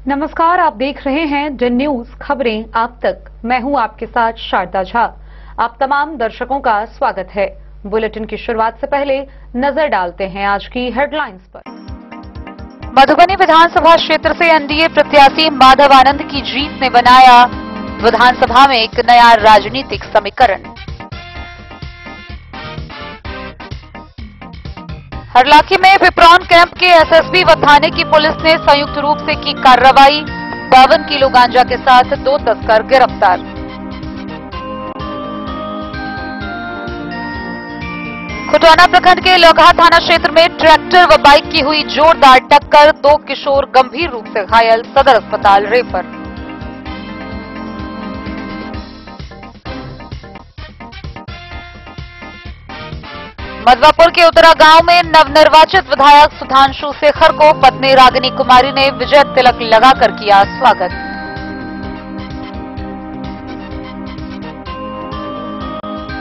नमस्कार, आप देख रहे हैं डन न्यूज खबरें आप तक। मैं हूं आपके साथ शारदा झा। आप तमाम दर्शकों का स्वागत है। बुलेटिन की शुरुआत से पहले नजर डालते हैं आज की हेडलाइंस पर। मधुबनी विधानसभा क्षेत्र से एनडीए प्रत्याशी माधव आनंद की जीत ने बनाया विधानसभा में एक नया राजनीतिक समीकरण। हरलाखी में पिपरौन कैंप के एसएसबी व थाने की पुलिस ने संयुक्त रूप से की कार्रवाई। 52 किलो गांजा के साथ 2 तस्कर गिरफ्तार। खुटौना प्रखंड के लोकहा थाना क्षेत्र में ट्रैक्टर व बाइक की हुई जोरदार टक्कर। 2 किशोर गंभीर रूप से घायल, सदर अस्पताल रेफर। मधवापुर के उतरा गांव में नवनिर्वाचित विधायक सुधांशु शेखर को पत्नी रागिनी कुमारी ने विजय तिलक लगाकर किया स्वागत।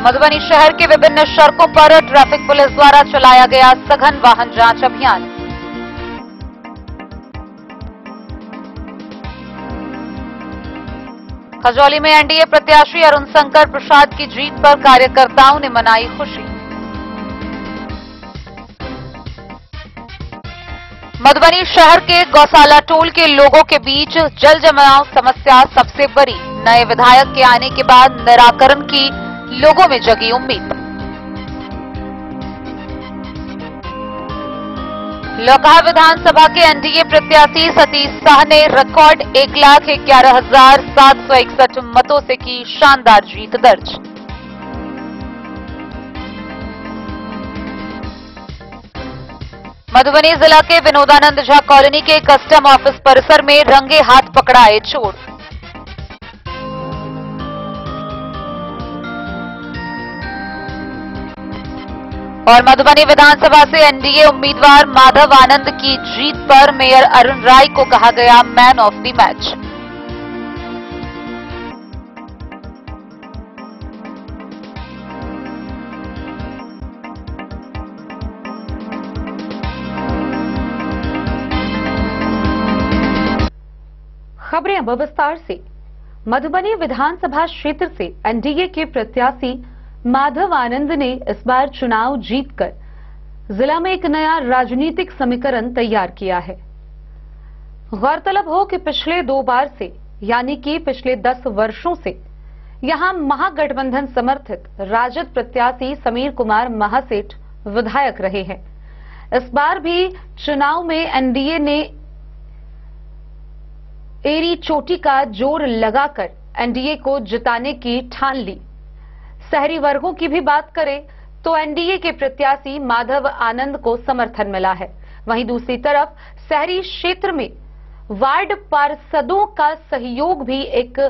मधुबनी शहर के विभिन्न सड़कों पर ट्रैफिक पुलिस द्वारा चलाया गया सघन वाहन जांच अभियान। खजौली में एनडीए प्रत्याशी अरुण शंकर प्रसाद की जीत पर कार्यकर्ताओं ने मनाई खुशी। मधुबनी शहर के गौशाला टोल के लोगों के बीच जल जमाव समस्या सबसे बड़ी। नए विधायक के आने के बाद निराकरण की लोगों में जगी उम्मीद। लोकहा विधानसभा के एनडीए प्रत्याशी सतीश शाह ने रिकॉर्ड 1,11,761 मतों से की शानदार जीत दर्ज। मधुबनी जिला के विनोदानंद झा कॉलोनी के कस्टम ऑफिस परिसर में रंगे हाथ पकड़ाए चोर। और मधुबनी विधानसभा से एनडीए उम्मीदवार माधव आनंद की जीत पर मेयर अरुण राय को कहा गया मैन ऑफ द मैच। खबरें अब विस्तार से। मधुबनी विधानसभा क्षेत्र से एनडीए के प्रत्याशी माधव आनंद ने इस बार चुनाव जीतकर जिला में एक नया राजनीतिक समीकरण तैयार किया है। गौरतलब हो कि पिछले 2 बार से यानी कि पिछले 10 वर्षों से यहां महागठबंधन समर्थित राजद प्रत्याशी समीर कुमार महासेठ विधायक रहे हैं। इस बार भी चुनाव में एनडीए ने एरी चोटी का जोर लगाकर एनडीए को जिताने की ठान ली। शहरी वर्गों की भी बात करें तो एनडीए के प्रत्याशी माधव आनंद को समर्थन मिला है। वहीं दूसरी तरफ शहरी क्षेत्र में वार्ड पार्षदों का सहयोग भी एक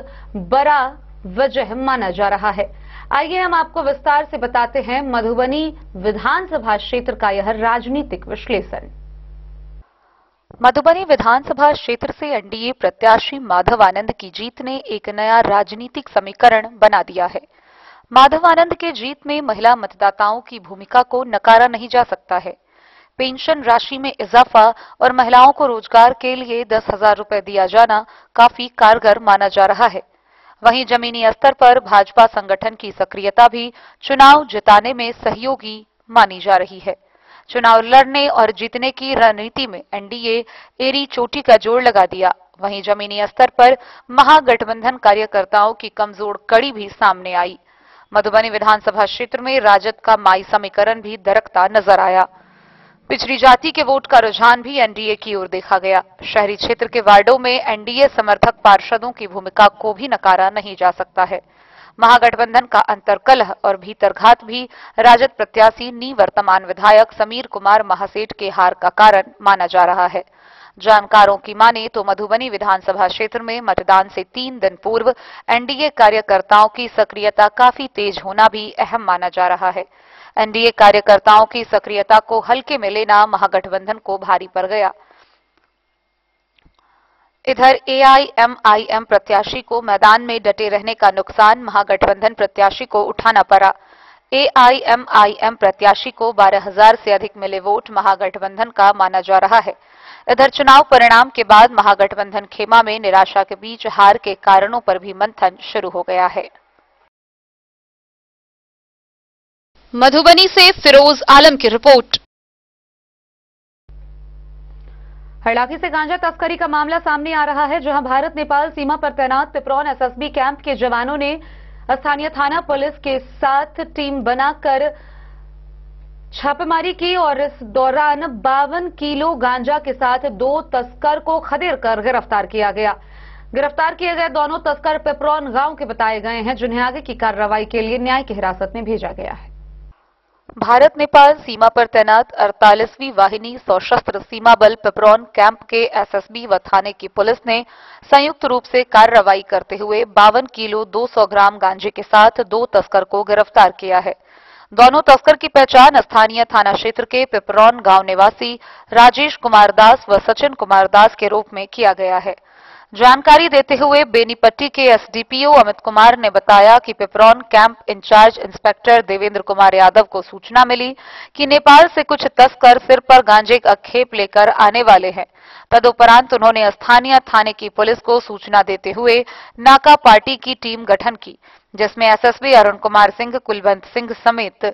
बड़ा वजह माना जा रहा है। आइए हम आपको विस्तार से बताते हैं मधुबनी विधानसभा क्षेत्र का यह राजनीतिक विश्लेषण। मधुबनी विधानसभा क्षेत्र से एनडीए प्रत्याशी माधव आनंद की जीत ने एक नया राजनीतिक समीकरण बना दिया है। माधव आनंद के जीत में महिला मतदाताओं की भूमिका को नकारा नहीं जा सकता है। पेंशन राशि में इजाफा और महिलाओं को रोजगार के लिए 10,000 रुपए दिया जाना काफी कारगर माना जा रहा है। वहीं जमीनी स्तर पर भाजपा संगठन की सक्रियता भी चुनाव जिताने में सहयोगी मानी जा रही है। चुनाव लड़ने और जीतने की रणनीति में एनडीए एरी चोटी का जोर लगा दिया। वहीं जमीनी स्तर पर महागठबंधन कार्यकर्ताओं की कमजोर कड़ी भी सामने आई। मधुबनी विधानसभा क्षेत्र में राजद का माई समीकरण भी दरकता नजर आया। पिछड़ी जाति के वोट का रुझान भी एनडीए की ओर देखा गया। शहरी क्षेत्र के वार्डों में एनडीए समर्थक पार्षदों की भूमिका को भी नकारा नहीं जा सकता है। महागठबंधन का अंतर्कलह और भीतरघात भी राजद प्रत्याशी निवर्तमान विधायक समीर कुमार महासेठ के हार का कारण माना जा रहा है। जानकारों की माने तो मधुबनी विधानसभा क्षेत्र में मतदान से 3 दिन पूर्व एनडीए कार्यकर्ताओं की सक्रियता काफी तेज होना भी अहम माना जा रहा है। एनडीए कार्यकर्ताओं की सक्रियता को हल्के में लेना महागठबंधन को भारी पड़ गया। इधर एआईएमआईएम प्रत्याशी को मैदान में डटे रहने का नुकसान महागठबंधन प्रत्याशी को उठाना पड़ा। एआईएमआईएम प्रत्याशी को 12,000 से अधिक मिले वोट महागठबंधन का माना जा रहा है। इधर चुनाव परिणाम के बाद महागठबंधन खेमा में निराशा के बीच हार के कारणों पर भी मंथन शुरू हो गया है। मधुबनी से फिरोज आलम की रिपोर्ट। हरलाखी से गांजा तस्करी का मामला सामने आ रहा है, जहां भारत नेपाल सीमा पर तैनात पिपरौन एसएसबी कैंप के जवानों ने स्थानीय थाना पुलिस के साथ टीम बनाकर छापेमारी की और इस दौरान 52 किलो गांजा के साथ 2 तस्कर को खदेड़ कर गिरफ्तार किया गया। गिरफ्तार किए गए दोनों तस्कर पिपरौन गांव के बताए गए हैं, जिन्हें आगे की कार्रवाई के लिए न्यायिक हिरासत में भेजा गया है। भारत नेपाल सीमा पर तैनात 48वीं वाहिनी सशस्त्र सीमा बल पिपरौन कैंप के एसएसबी व थाने की पुलिस ने संयुक्त रूप से कार्रवाई करते हुए 52 किलो 200 ग्राम गांजे के साथ 2 तस्कर को गिरफ्तार किया है। दोनों तस्कर की पहचान स्थानीय थाना क्षेत्र के पिपरौन गांव निवासी राजेश कुमार दास व सचिन कुमार दास के रूप में किया गया है। जानकारी देते हुए बेनीपट्टी के एसडीपीओ अमित कुमार ने बताया कि Pipraun camp incharge inspector Devendra Kumar Yadav को सूचना मिली कि नेपाल से कुछ तस्कर सिर पर गांजे का खेप लेकर आने वाले हैं। तदुपरांत उन्होंने स्थानीय थाने की पुलिस को सूचना देते हुए नाका पार्टी की टीम गठन की, जिसमें एसएसबी अरुण कुमार सिंह, कुलवंत सिंह समेत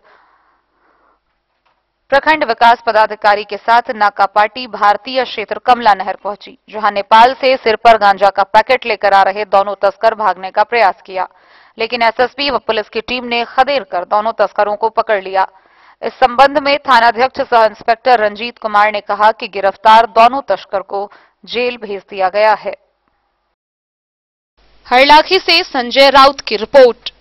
प्रखंड विकास पदाधिकारी के साथ नाका पार्टी भारतीय क्षेत्र कमला नहर पहुंची, जहां नेपाल से सिर पर गांजा का पैकेट लेकर आ रहे दोनों तस्कर भागने का प्रयास किया, लेकिन एसएसबी व पुलिस की टीम ने खदेड़ कर दोनों तस्करों को पकड़ लिया। इस संबंध में थानाध्यक्ष सह इंस्पेक्टर रंजीत कुमार ने कहा कि गिरफ्तार दोनों तस्कर को जेल भेज दिया गया है। हरलाखी से संजय राउत की रिपोर्ट।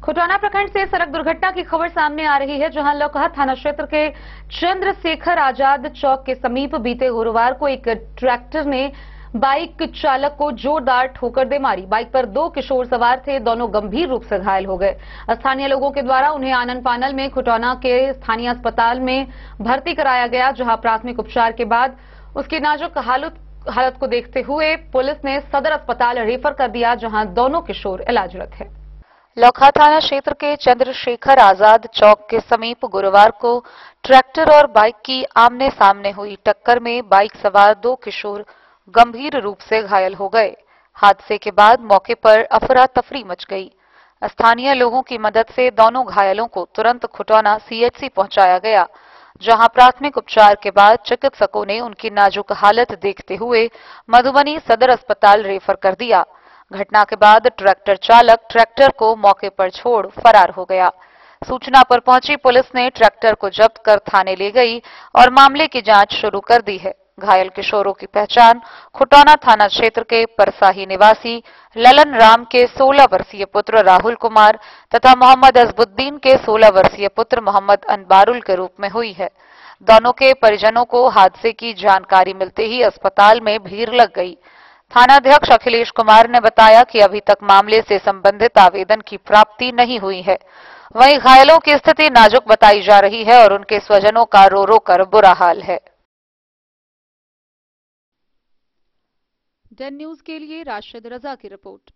खुटौना प्रखंड से सड़क दुर्घटना की खबर सामने आ रही है, जहां लौकहा थाना क्षेत्र के चंद्रशेखर आजाद चौक के समीप बीते गुरुवार को एक ट्रैक्टर ने बाइक चालक को जोरदार ठोकर दे मारी। बाइक पर 2 किशोर सवार थे, दोनों गंभीर रूप से घायल हो गए। स्थानीय लोगों के द्वारा उन्हें आनन फानल में खुटौना के स्थानीय अस्पताल में भर्ती कराया गया, जहां प्राथमिक उपचार के बाद उसकी नाजुक हालत को देखते हुए पुलिस ने सदर अस्पताल रेफर कर दिया, जहां दोनों किशोर इलाजरत है। लौकहा थाना क्षेत्र के चंद्रशेखर आजाद चौक के समीप गुरुवार को ट्रैक्टर और बाइक की आमने सामने हुई टक्कर में बाइक सवार 2 किशोर गंभीर रूप से घायल हो गए। हादसे के बाद मौके पर अफरा तफरी मच गई। स्थानीय लोगों की मदद से दोनों घायलों को तुरंत खुटौना सीएचसी पहुंचाया गया, जहां प्राथमिक उपचार के बाद चिकित्सकों ने उनकी नाजुक हालत देखते हुए मधुबनी सदर अस्पताल रेफर कर दिया। घटना के बाद ट्रैक्टर चालक ट्रैक्टर को मौके पर छोड़ फरार हो गया। सूचना पर पहुंची पुलिस ने ट्रैक्टर को जब्त कर थाने ले गई और मामले की जांच शुरू कर दी है। घायल किशोरों की पहचान खुटौना थाना क्षेत्र के परसाही निवासी ललन राम के 16 वर्षीय पुत्र राहुल कुमार तथा मोहम्मद अजबुद्दीन के 16 वर्षीय पुत्र मोहम्मद अनबारुल के रूप में हुई है। दोनों के परिजनों को हादसे की जानकारी मिलते ही अस्पताल में भीड़ लग गई। थानाध्यक्ष अखिलेश कुमार ने बताया कि अभी तक मामले से संबंधित आवेदन की प्राप्ति नहीं हुई है। वहीं घायलों की स्थिति नाजुक बताई जा रही है और उनके स्वजनों का रो रो कर बुरा हाल है। डेन न्यूज के लिए राशिद रजा की रिपोर्ट।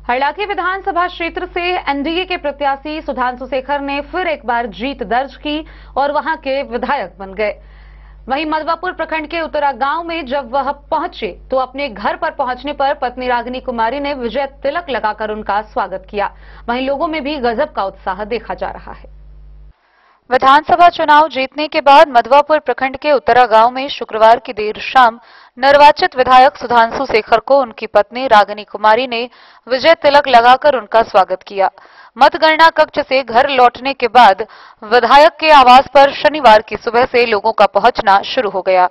हरलाखी विधानसभा क्षेत्र से एनडीए के प्रत्याशी सुधांशु शेखर ने फिर एक बार जीत दर्ज की और वहां के विधायक बन गए। वहीं मधवापुर प्रखंड के उत्तरा गांव में जब वह पहुंचे तो अपने घर पर पहुंचने पर पत्नी रागिनी कुमारी ने विजय तिलक लगाकर उनका स्वागत किया। वहीं लोगों में भी गजब का उत्साह देखा जा रहा है। विधानसभा चुनाव जीतने के बाद मधवापुर प्रखंड के उत्तरा गांव में शुक्रवार की देर शाम निर्वाचित विधायक सुधांशु शेखर को उनकी पत्नी रागिनी कुमारी ने विजय तिलक लगाकर उनका स्वागत किया। मतगणना कक्ष से घर लौटने के बाद विधायक के आवास पर शनिवार की सुबह से लोगों का पहुंचना शुरू हो गया।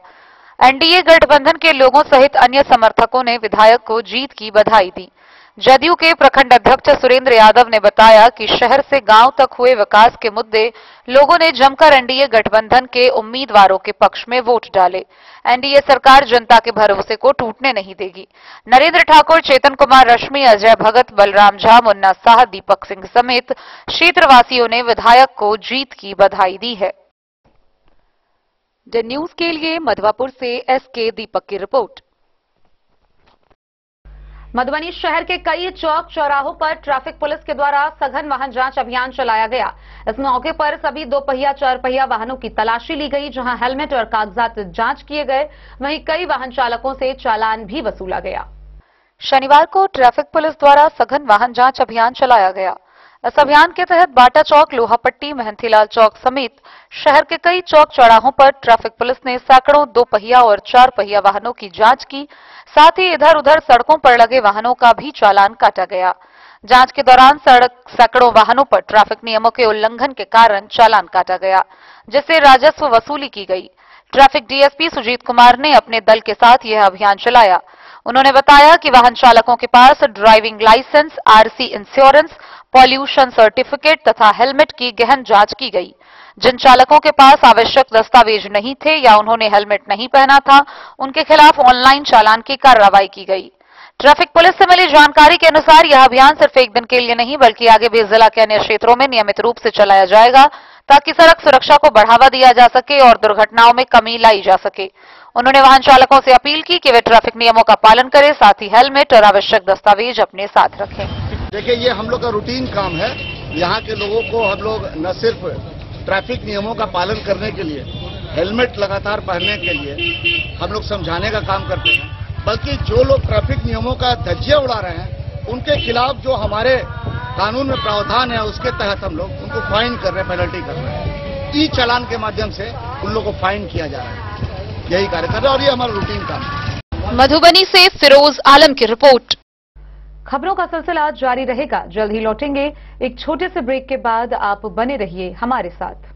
एनडीए गठबंधन के लोगों सहित अन्य समर्थकों ने विधायक को जीत की बधाई दी। जदयू के प्रखंड अध्यक्ष सुरेंद्र यादव ने बताया कि शहर से गांव तक हुए विकास के मुद्दे लोगों ने जमकर एनडीए गठबंधन के उम्मीदवारों के पक्ष में वोट डाले। एनडीए सरकार जनता के भरोसे को टूटने नहीं देगी। नरेंद्र ठाकुर, चेतन कुमार रश्मि, अजय भगत, बलराम झा, मुन्ना शाह, दीपक सिंह समेत क्षेत्रवासियों ने विधायक को जीत की बधाई दी है। डेन न्यूज के लिए मधवापुर से एसके दीपक की रिपोर्ट। मधुबनी शहर के कई चौक चौराहों पर ट्रैफिक पुलिस के द्वारा सघन वाहन जांच अभियान चलाया गया। इस मौके पर सभी 2 पहिया 4 पहिया वाहनों की तलाशी ली गई, जहां हेलमेट और कागजात जांच किए गए। वहीं कई वाहन चालकों से चालान भी वसूला गया। शनिवार को ट्रैफिक पुलिस द्वारा सघन वाहन जांच अभियान चलाया गया। इस अभियान के तहत बाटा चौक, लोहापट्टी, महंतीलाल चौक समेत शहर के कई चौक चौराहों पर ट्रैफिक पुलिस ने सैकड़ों 2 पहिया और 4 पहिया वाहनों की जांच की। साथ ही इधर उधर सड़कों पर लगे वाहनों का भी चालान काटा गया। जांच के दौरान सैकड़ों वाहनों पर ट्रैफिक नियमों के उल्लंघन के कारण चालान काटा गया, जिससे राजस्व वसूली की गई। ट्रैफिक डीएसपी सुजीत कुमार ने अपने दल के साथ यह अभियान चलाया। उन्होंने बताया कि वाहन चालकों के पास driving licence, RC insurance, pollution certificate तथा हेलमेट की गहन जांच की गई। जिन चालकों के पास आवश्यक दस्तावेज नहीं थे या उन्होंने हेलमेट नहीं पहना था, उनके खिलाफ ऑनलाइन चालान की कार्रवाई की गई। ट्रैफिक पुलिस से मिली जानकारी के अनुसार यह अभियान सिर्फ एक दिन के लिए नहीं बल्कि आगे भी जिला के अन्य क्षेत्रों में नियमित रूप से चलाया जाएगा, ताकि सड़क सुरक्षा को बढ़ावा दिया जा सके और दुर्घटनाओं में कमी लाई जा सके। उन्होंने वाहन चालकों से अपील की कि वे ट्रैफिक नियमों का पालन करें, साथ ही हेलमेट और आवश्यक दस्तावेज अपने साथ रखें। देखिए, ये हम लोग का रूटीन काम है। यहाँ के लोगों को हम लोग न सिर्फ ट्रैफिक नियमों का पालन करने के लिए, हेलमेट लगातार पहनने के लिए हम लोग समझाने का काम करते हैं, बल्कि जो लोग ट्रैफिक नियमों का धज्जियां उड़ा रहे हैं उनके खिलाफ जो हमारे कानून में प्रावधान है उसके तहत हम लोग उनको फाइन कर रहे हैं, पेनल्टी कर रहे हैं। ई चालान के माध्यम से उन लोगों को फाइन किया जा रहा है। यही कार्य कर रहे हैं और ये हमारा रूटीन काम है। मधुबनी से फिरोज आलम की रिपोर्ट। खबरों का सिलसिला जारी रहेगा, जल्द ही लौटेंगे। एक छोटे से ब्रेक के बाद आप बने रहिए हमारे साथ।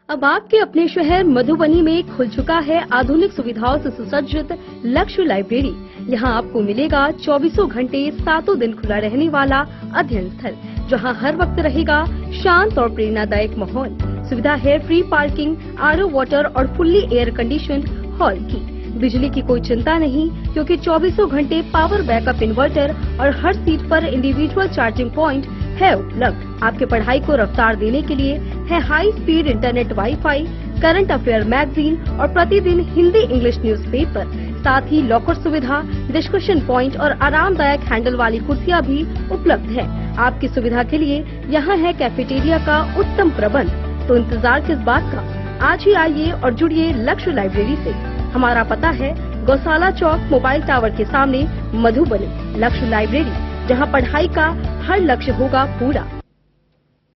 अब आपके अपने शहर मधुबनी में खुल चुका है आधुनिक सुविधाओं से सुसज्जित लक्ष्य लाइब्रेरी। यहाँ आपको मिलेगा 24 घंटे 7 दिन खुला रहने वाला अध्ययन स्थल, जहाँ हर वक्त रहेगा शांत और प्रेरणादायक माहौल। सुविधा है फ्री पार्किंग, आरओ वाटर और फुल्ली एयर कंडीशन हॉल की। बिजली की कोई चिंता नहीं, क्योंकि 24 घंटे पावर बैकअप इन्वर्टर और हर सीट पर इंडिविजुअल चार्जिंग पॉइंट है उपलब्ध। आपके पढ़ाई को रफ्तार देने के लिए है high speed internet, wifi, current affair magazine और प्रतिदिन हिंदी इंग्लिश न्यूज़पेपर। साथ ही लॉकर सुविधा, डिस्कशन पॉइंट और आरामदायक हैंडल वाली कुर्सियां भी उपलब्ध है। आपकी सुविधा के लिए यहाँ है कैफेटेरिया का उत्तम प्रबंध। तो इंतजार किस बात का, आज ही आइए और जुड़िए लक्ष्य लाइब्रेरी से। हमारा पता है गौशाला चौक, मोबाइल टावर के सामने, मधुबनी। लक्ष्य लाइब्रेरी, जहां पढ़ाई का हर लक्ष्य होगा पूरा।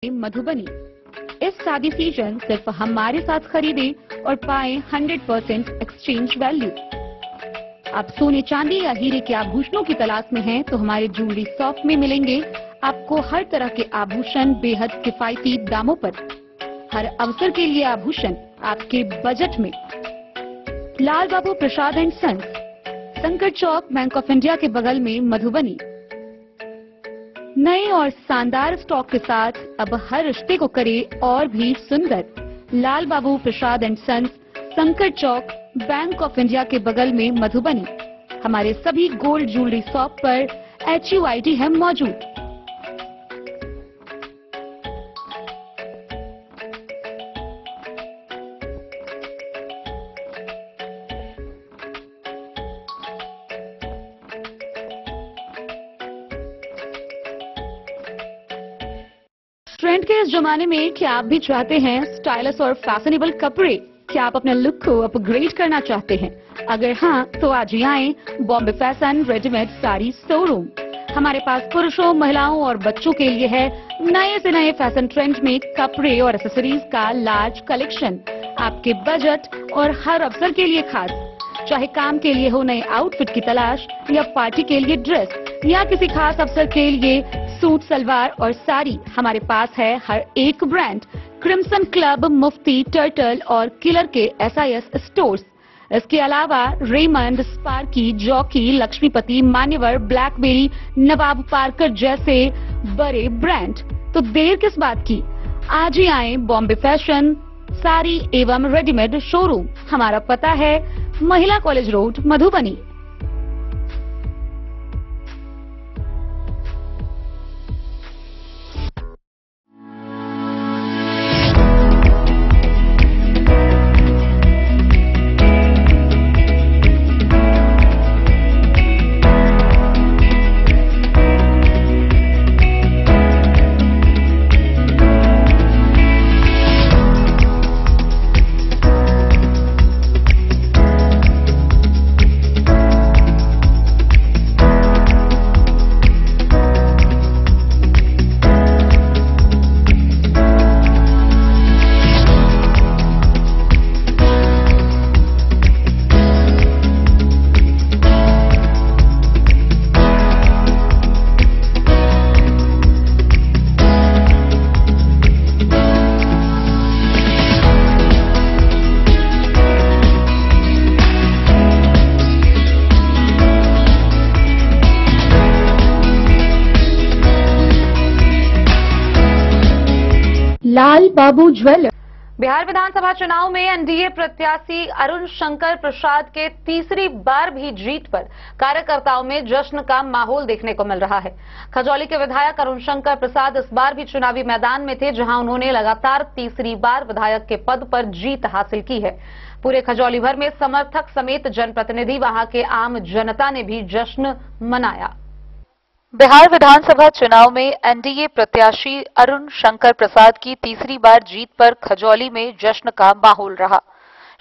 मधुबनी इस शादी सीजन सिर्फ हमारे साथ खरीदे और पाए 100% एक्सचेंज वैल्यू। आप सोने, चांदी या हीरे के आभूषणों की तलाश में हैं, तो हमारे ज्वेलरी शॉप में मिलेंगे आपको हर तरह के आभूषण बेहद किफायती दामों पर। हर अवसर के लिए आभूषण आपके बजट में। लाल बाबू प्रसाद एंड सन्स, संकट चौक, बैंक ऑफ इंडिया के बगल में, मधुबनी। नए और शानदार स्टॉक के साथ अब हर रिश्ते को करे और भी सुंदर। लाल बाबू प्रसाद एंड सन्स, संकट चौक, बैंक ऑफ इंडिया के बगल में, मधुबनी। हमारे सभी गोल्ड ज्वेलरी शॉप पर HUID है मौजूद। ट्रेंड के इस जमाने में क्या आप भी चाहते हैं स्टाइलिश और फैशनेबल कपड़े? क्या आप अपने लुक को अपग्रेड करना चाहते हैं? अगर हाँ, तो आज ही आए Bombay fashion readymade sari showroom. हमारे पास पुरुषों, महिलाओं और बच्चों के लिए है नए से नए फैशन ट्रेंड में कपड़े और एक्सेसरीज का लार्ज कलेक्शन। आपके बजट और हर अवसर के लिए खास। चाहे काम के लिए हो नए आउटफिट की तलाश, या पार्टी के लिए ड्रेस, या किसी खास अवसर के लिए सूट, सलवार और साड़ी, हमारे पास है हर एक ब्रांड। क्रिम्सन क्लब, मुफ्ती, टर्टल और किलर के SIS स्टोर्स। इसके अलावा रेमंड, स्पार्की, जॉकी, लक्ष्मीपति, मान्यवर, ब्लैकबेरी, नवाब पार्कर जैसे बड़े ब्रांड। तो देर किस बात की, आज ही आए बॉम्बे फैशन साड़ी एवं रेडीमेड शोरूम। हमारा पता है महिला कॉलेज रोड, मधुबनी। लाल बाबू ज्वेलर्स। बिहार विधानसभा चुनाव में एनडीए प्रत्याशी अरुण शंकर प्रसाद के तीसरी बार भी जीत पर कार्यकर्ताओं में जश्न का माहौल देखने को मिल रहा है। खजौली के विधायक अरुण शंकर प्रसाद इस बार भी चुनावी मैदान में थे, जहां उन्होंने लगातार तीसरी बार विधायक के पद पर जीत हासिल की है। पूरे खजौली भर में समर्थक समेत जनप्रतिनिधि, वहां के आम जनता ने भी जश्न मनाया। बिहार विधानसभा चुनाव में एनडीए प्रत्याशी अरुण शंकर प्रसाद की तीसरी बार जीत पर खजौली में जश्न का माहौल रहा।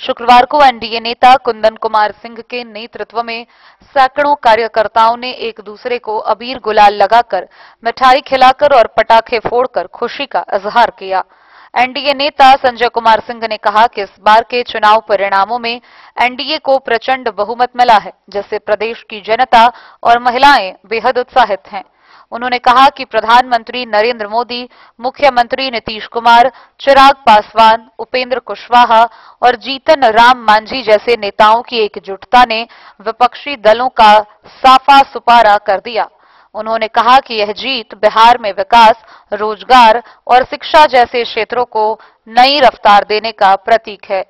शुक्रवार को एनडीए नेता कुंदन कुमार सिंह के नेतृत्व में सैकड़ों कार्यकर्ताओं ने एक दूसरे को अबीर गुलाल लगाकर, मिठाई खिलाकर और पटाखे फोड़कर खुशी का इजहार किया। एनडीए नेता संजय कुमार सिंह ने कहा कि इस बार के चुनाव परिणामों में एनडीए को प्रचंड बहुमत मिला है, जिससे प्रदेश की जनता और महिलाएं बेहद उत्साहित हैं। उन्होंने कहा कि प्रधानमंत्री नरेंद्र मोदी, मुख्यमंत्री नीतीश कुमार, चिराग पासवान, उपेंद्र कुशवाहा और जीतन राम मांझी जैसे नेताओं की एकजुटता ने विपक्षी दलों का साफा सुपारा कर दिया। उन्होंने कहा कि यह जीत बिहार में विकास, रोजगार और शिक्षा जैसे क्षेत्रों को नई रफ्तार देने का प्रतीक है।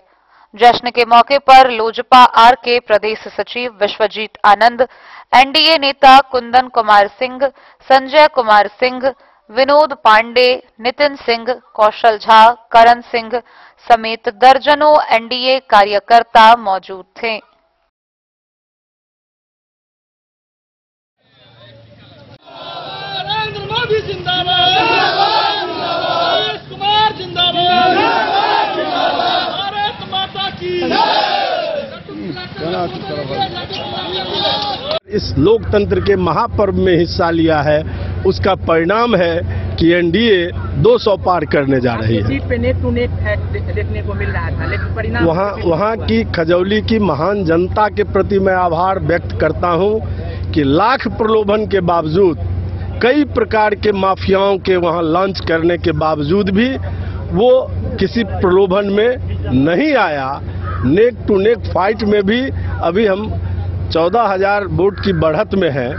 जश्न के मौके पर लोजपा आर के प्रदेश सचिव विश्वजीत आनंद, एनडीए नेता कुंदन कुमार सिंह, संजय कुमार सिंह, विनोद पांडे, नितिन सिंह, कौशल झा, करण सिंह समेत दर्जनों एनडीए कार्यकर्ता मौजूद थे। नरेंद्र मोदी जिंदाबाद, नीतीश कुमार जिंदाबाद, भारत माता की। इस लोकतंत्र के महापर्व में हिस्सा लिया है, उसका परिणाम है कि एनडीए 200 पार करने जा रही है। सीट पे नेक टू नेक देखने को मिल रहा था, लेकिन परिणाम वहाँ की खजौली की महान जनता के प्रति मैं आभार व्यक्त करता हूँ कि लाख प्रलोभन के बावजूद, कई प्रकार के माफियाओं के वहाँ लॉन्च करने के बावजूद भी वो किसी प्रलोभन में नहीं आया। नेक टू नेक फाइट में भी अभी हम 14,000 वोट की बढ़त में हैं,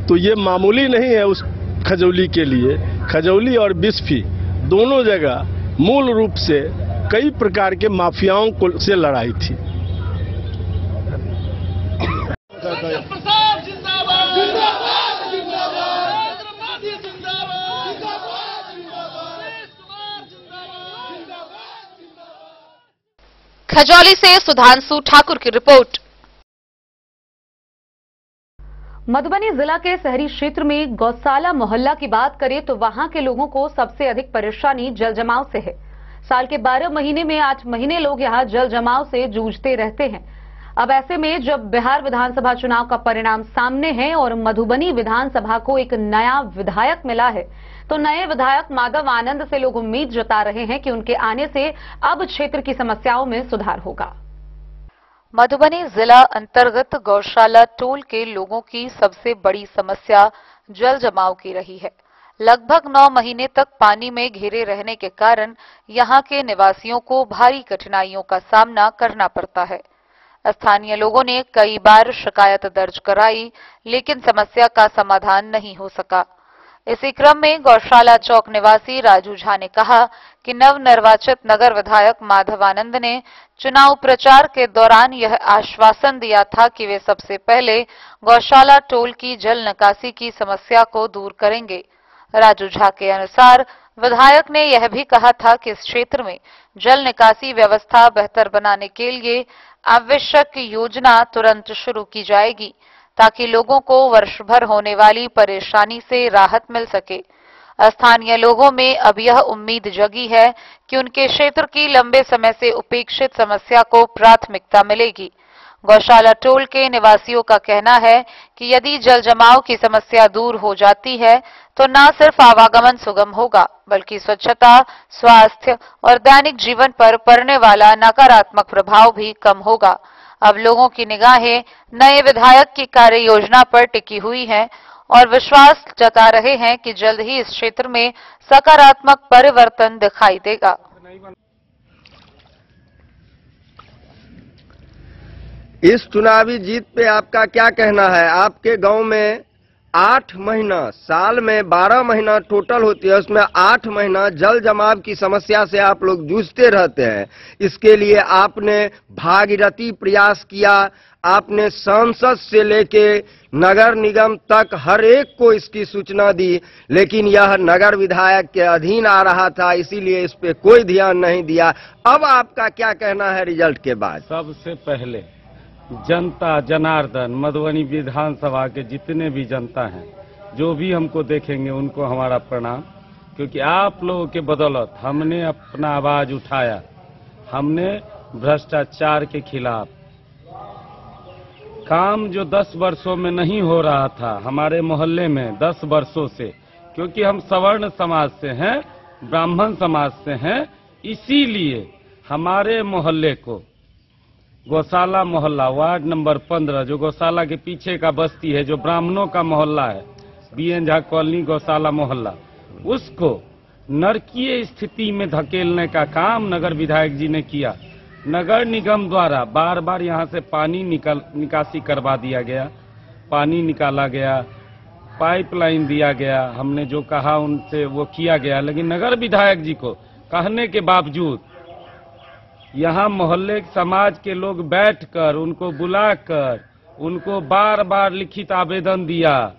तो ये मामूली नहीं है उस खजौली के लिए। खजौली और बिस्फी दोनों जगह मूल रूप से कई प्रकार के माफियाओं को से लड़ाई थी। प्रसाद जिंदाबाद, जिंदाबाद, जिंदाबाद, नरेंद्र मोदी जिंदाबाद, जिंदाबाद, जिंदाबाद, नीतीश कुमार जिंदाबाद, जिंदाबाद, जिंदाबाद। खजौली से सुधांशु ठाकुर की रिपोर्ट। मधुबनी जिला के शहरी क्षेत्र में गौशाला मोहल्ला की बात करें तो वहां के लोगों को सबसे अधिक परेशानी जल जमाव से है। साल के 12 महीने में 8 महीने लोग यहां जल जमाव से जूझते रहते हैं। अब ऐसे में जब बिहार विधानसभा चुनाव का परिणाम सामने है और मधुबनी विधानसभा को एक नया विधायक मिला है, तो नए विधायक माधव आनंद से लोग उम्मीद जता रहे हैं कि उनके आने से अब क्षेत्र की समस्याओं में सुधार होगा। मधुबनी जिला अंतर्गत गौशाला टोल के लोगों की सबसे बड़ी समस्या जल जमाव की रही है। लगभग 9 महीने तक पानी में घिरे रहने के कारण यहां के निवासियों को भारी कठिनाइयों का सामना करना पड़ता है। स्थानीय लोगों ने कई बार शिकायत दर्ज कराई, लेकिन समस्या का समाधान नहीं हो सका। इसी क्रम में गौशाला चौक निवासी राजू झा ने कहा कि नवनिर्वाचित नगर विधायक माधव आनंद ने चुनाव प्रचार के दौरान यह आश्वासन दिया था कि वे सबसे पहले गौशाला टोल की जल निकासी की समस्या को दूर करेंगे। राजू झा के अनुसार विधायक ने यह भी कहा था कि इस क्षेत्र में जल निकासी व्यवस्था बेहतर बनाने के लिए आवश्यक योजना तुरंत शुरू की जाएगी, ताकि लोगों को वर्ष भर होने वाली परेशानी से राहत मिल सके। स्थानीय लोगों में अब यह उम्मीद जगी है कि उनके क्षेत्र की लंबे समय से उपेक्षित समस्या को प्राथमिकता मिलेगी। गौशाला टोल के निवासियों का कहना है कि यदि जल जमाव की समस्या दूर हो जाती है तो न सिर्फ आवागमन सुगम होगा, बल्कि स्वच्छता, स्वास्थ्य और दैनिक जीवन पर पड़ने वाला नकारात्मक प्रभाव भी कम होगा। अब लोगों की निगाहें नए विधायक की कार्य योजना पर टिकी हुई हैं और विश्वास जता रहे हैं कि जल्द ही इस क्षेत्र में सकारात्मक परिवर्तन दिखाई देगा। इस चुनावी जीत पे आपका क्या कहना है? आपके गांव में 8 महीना, साल में 12 महीना टोटल होती है, उसमें 8 महीना जल जमाव की समस्या से आप लोग जूझते रहते हैं। इसके लिए आपने भागीरथी प्रयास किया, आपने सांसद से लेके नगर निगम तक हर एक को इसकी सूचना दी, लेकिन यह नगर विधायक के अधीन आ रहा था, इसीलिए इस पे कोई ध्यान नहीं दिया। अब आपका क्या कहना है रिजल्ट के बाद? सबसे पहले जनता जनार्दन, मधुबनी विधानसभा के जितने भी जनता हैं, जो भी हमको देखेंगे उनको हमारा प्रणाम, क्योंकि आप लोगों के बदौलत हमने अपना आवाज उठाया। हमने भ्रष्टाचार के खिलाफ काम जो 10 वर्षों में नहीं हो रहा था हमारे मोहल्ले में 10 वर्षों से, क्योंकि हम सवर्ण समाज से हैं, ब्राह्मण समाज से हैं, इसीलिए हमारे मोहल्ले को गौशाला मोहल्ला वार्ड नंबर 15, जो गौशाला के पीछे का बस्ती है, जो ब्राह्मणों का मोहल्ला है, बीएन झा कॉलोनी गौशाला मोहल्ला, उसको नरकीय स्थिति में धकेलने का काम नगर विधायक जी ने किया। नगर निगम द्वारा बार बार यहाँ से पानी निकासी करवा दिया गया, पानी निकाला गया, पाइपलाइन दिया गया, हमने जो कहा उनसे वो किया गया, लेकिन नगर विधायक जी को कहने के बावजूद यहाँ मोहल्ले समाज के लोग बैठकर उनको बुलाकर उनको बार बार लिखित आवेदन दिया,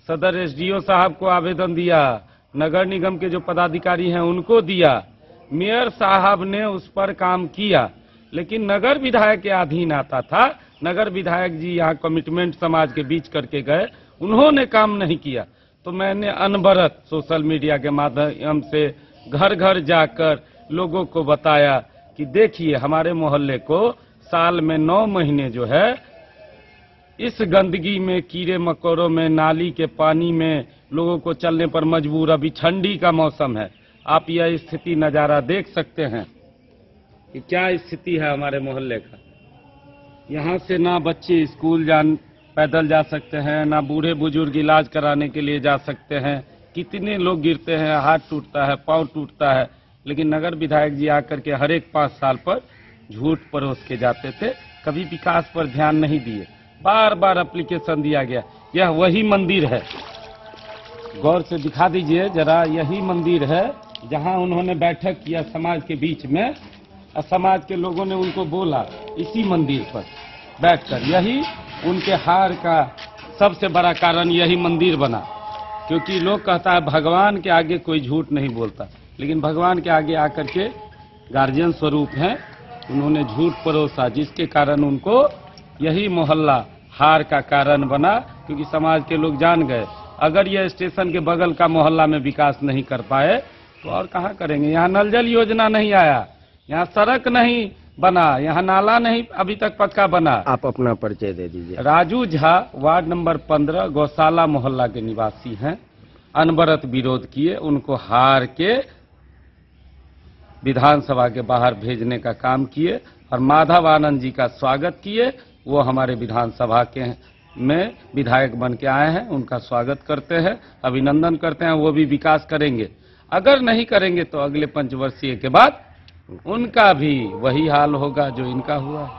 सदर एसडीओ साहब को आवेदन दिया, नगर निगम के जो पदाधिकारी हैं उनको दिया, मेयर साहब ने उस पर काम किया, लेकिन नगर विधायक के अधीन आता था। नगर विधायक जी यहाँ कमिटमेंट समाज के बीच करके गए, उन्होंने काम नहीं किया। तो मैंने अनवरत सोशल मीडिया के माध्यम से घर घर जाकर लोगों को बताया कि देखिए हमारे मोहल्ले को साल में 9 महीने जो है इस गंदगी में, कीड़े मकोड़ों में, नाली के पानी में लोगों को चलने पर मजबूर। अभी ठंडी का मौसम है, आप यह स्थिति नजारा देख सकते हैं कि क्या स्थिति है हमारे मोहल्ले का। यहाँ से ना बच्चे स्कूल पैदल जा सकते हैं, ना बूढ़े बुजुर्ग इलाज कराने के लिए जा सकते हैं। कितने लोग गिरते हैं, हाथ टूटता है, पांव टूटता है, लेकिन नगर विधायक जी आकर के हर एक 5 साल पर झूठ परोस के जाते थे, कभी विकास पर ध्यान नहीं दिए। बार बार एप्लीकेशन दिया गया। यह वही मंदिर है, गौर से दिखा दीजिए जरा, यही मंदिर है जहां उन्होंने बैठक किया समाज के बीच में, और समाज के लोगों ने उनको बोला इसी मंदिर पर बैठकर। यही उनके हार का सबसे बड़ा कारण यही मंदिर बना, क्योंकि लोग कहता है भगवान के आगे कोई झूठ नहीं बोलता, लेकिन भगवान के आगे आकर के गार्जियन स्वरूप हैं, उन्होंने झूठ परोसा, जिसके कारण उनको यही मोहल्ला हार का कारण बना। क्योंकि समाज के लोग जान गए अगर यह स्टेशन के बगल का मोहल्ला में विकास नहीं कर पाए तो और कहाँ करेंगे। यहाँ नल जल योजना नहीं आया, यहाँ सड़क नहीं बना, यहाँ नाला नहीं अभी तक पक्का बना। आप अपना परिचय दे दीजिए। राजू झा, वार्ड नंबर 15, गौशाला मोहल्ला के निवासी हैं। अनवरत विरोध किए, उनको हार के विधानसभा के बाहर भेजने का काम किए और माधव आनंद जी का स्वागत किए। वो हमारे विधानसभा के में विधायक बन के आए हैं, उनका स्वागत करते हैं, अभिनंदन करते हैं। वो भी विकास करेंगे, अगर नहीं करेंगे तो अगले पंचवर्षीय के बाद उनका भी वही हाल होगा जो इनका हुआ।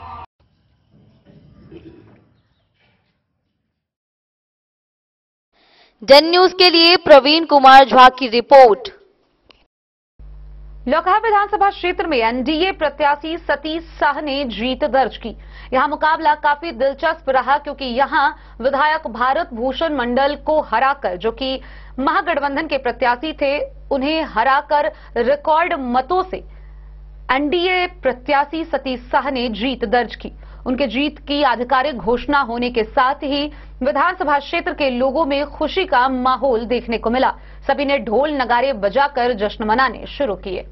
डन न्यूज के लिए प्रवीण कुमार झा की रिपोर्ट। लोकहा विधानसभा क्षेत्र में एनडीए प्रत्याशी सतीश शाह ने जीत दर्ज की। यहां मुकाबला काफी दिलचस्प रहा, क्योंकि यहां विधायक भारत भूषण मंडल को हराकर, जो कि महागठबंधन के प्रत्याशी थे, उन्हें हराकर रिकॉर्ड मतों से एनडीए प्रत्याशी सतीश शाह ने जीत दर्ज की। उनके जीत की आधिकारिक घोषणा होने के साथ ही विधानसभा क्षेत्र के लोगों में खुशी का माहौल देखने को मिला। सभी ने ढोल नगारे बजाकर जश्न मनाने शुरू किए।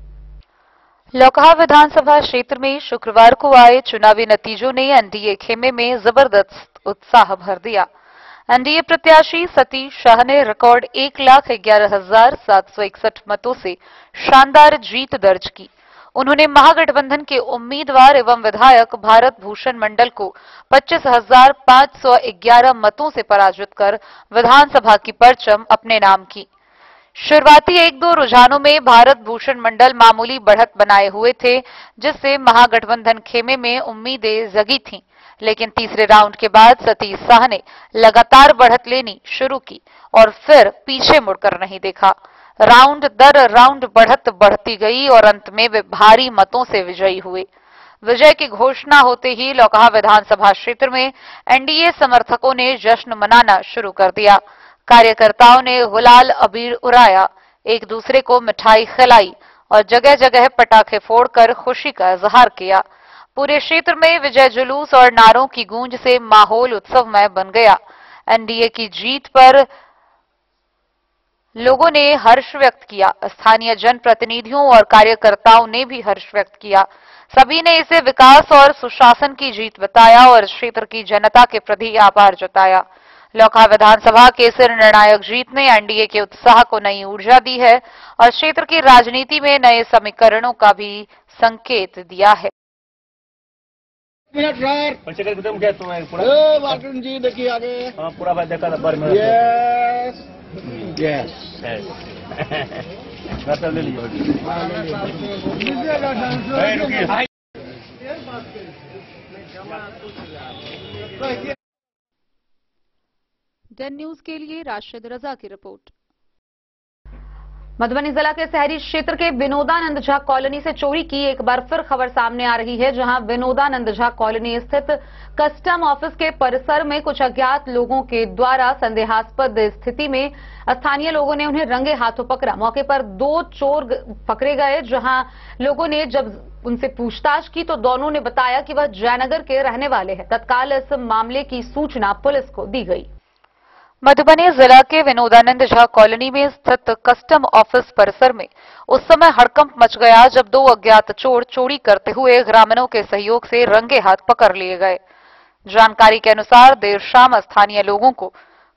लोकहा विधानसभा क्षेत्र में शुक्रवार को आए चुनावी नतीजों ने एनडीए खेमे में जबरदस्त उत्साह भर दिया। एनडीए प्रत्याशी सतीश शाह ने रिकॉर्ड 1,11,761 मतों से शानदार जीत दर्ज की। उन्होंने महागठबंधन के उम्मीदवार एवं विधायक भारत भूषण मंडल को 25,511 मतों से पराजित कर विधानसभा की परचम अपने नाम की। शुरुआती 1-2 रुझानों में भारत भूषण मंडल मामूली बढ़त बनाए हुए थे, जिससे महागठबंधन खेमे में उम्मीदें जगी थीं, लेकिन तीसरे राउंड के बाद सतीश शाह ने लगातार बढ़त लेनी शुरू की और फिर पीछे मुड़कर नहीं देखा। राउंड दर राउंड बढ़त बढ़ती गई और अंत में वे भारी मतों से विजयी हुए। विजय की घोषणा होते ही लौकहा विधानसभा क्षेत्र में एनडीए समर्थकों ने जश्न मनाना शुरू कर दिया। कार्यकर्ताओं ने गुलाल अबीर उड़ाया, एक दूसरे को मिठाई खिलाई और जगह जगह पटाखे फोड़कर खुशी का इजहार किया। पूरे क्षेत्र में विजय जुलूस और नारों की गूंज से माहौल उत्सवमय बन गया। एनडीए की जीत पर लोगों ने हर्ष व्यक्त किया। स्थानीय जनप्रतिनिधियों और कार्यकर्ताओं ने भी हर्ष व्यक्त किया। सभी ने इसे विकास और सुशासन की जीत बताया और क्षेत्र की जनता के प्रति आभार जताया। लौकहा विधानसभा के इस निर्णायक जीत ने एनडीए के उत्साह को नई ऊर्जा दी है और क्षेत्र की राजनीति में नए समीकरणों का भी संकेत दिया है। जी देखिए आगे पूरा भाई देखा था डन न्यूज के लिए राशिद रजा की रिपोर्ट। मधुबनी जिला के शहरी क्षेत्र के विनोदानंद झा कॉलोनी से चोरी की एक बार फिर खबर सामने आ रही है, जहां विनोदानंद झा कॉलोनी स्थित कस्टम ऑफिस के परिसर में कुछ अज्ञात लोगों के द्वारा संदेहास्पद स्थिति में स्थानीय लोगों ने उन्हें रंगे हाथों पकड़ा। मौके पर 2 चोर पकड़े गए, जहां लोगों ने जब उनसे पूछताछ की तो दोनों ने बताया कि वह जयनगर के रहने वाले हैं। तत्काल इस मामले की सूचना पुलिस को दी गई। मधुबनी जिला के विनोदानंद झा कॉलोनी में स्थित कस्टम ऑफिस परिसर में उस समय हड़कंप मच गया जब 2 अज्ञात चोर चोरी करते हुए ग्रामीणों के सहयोग से रंगे हाथ पकड़ लिए गए। जानकारी के अनुसार देर शाम स्थानीय लोगों को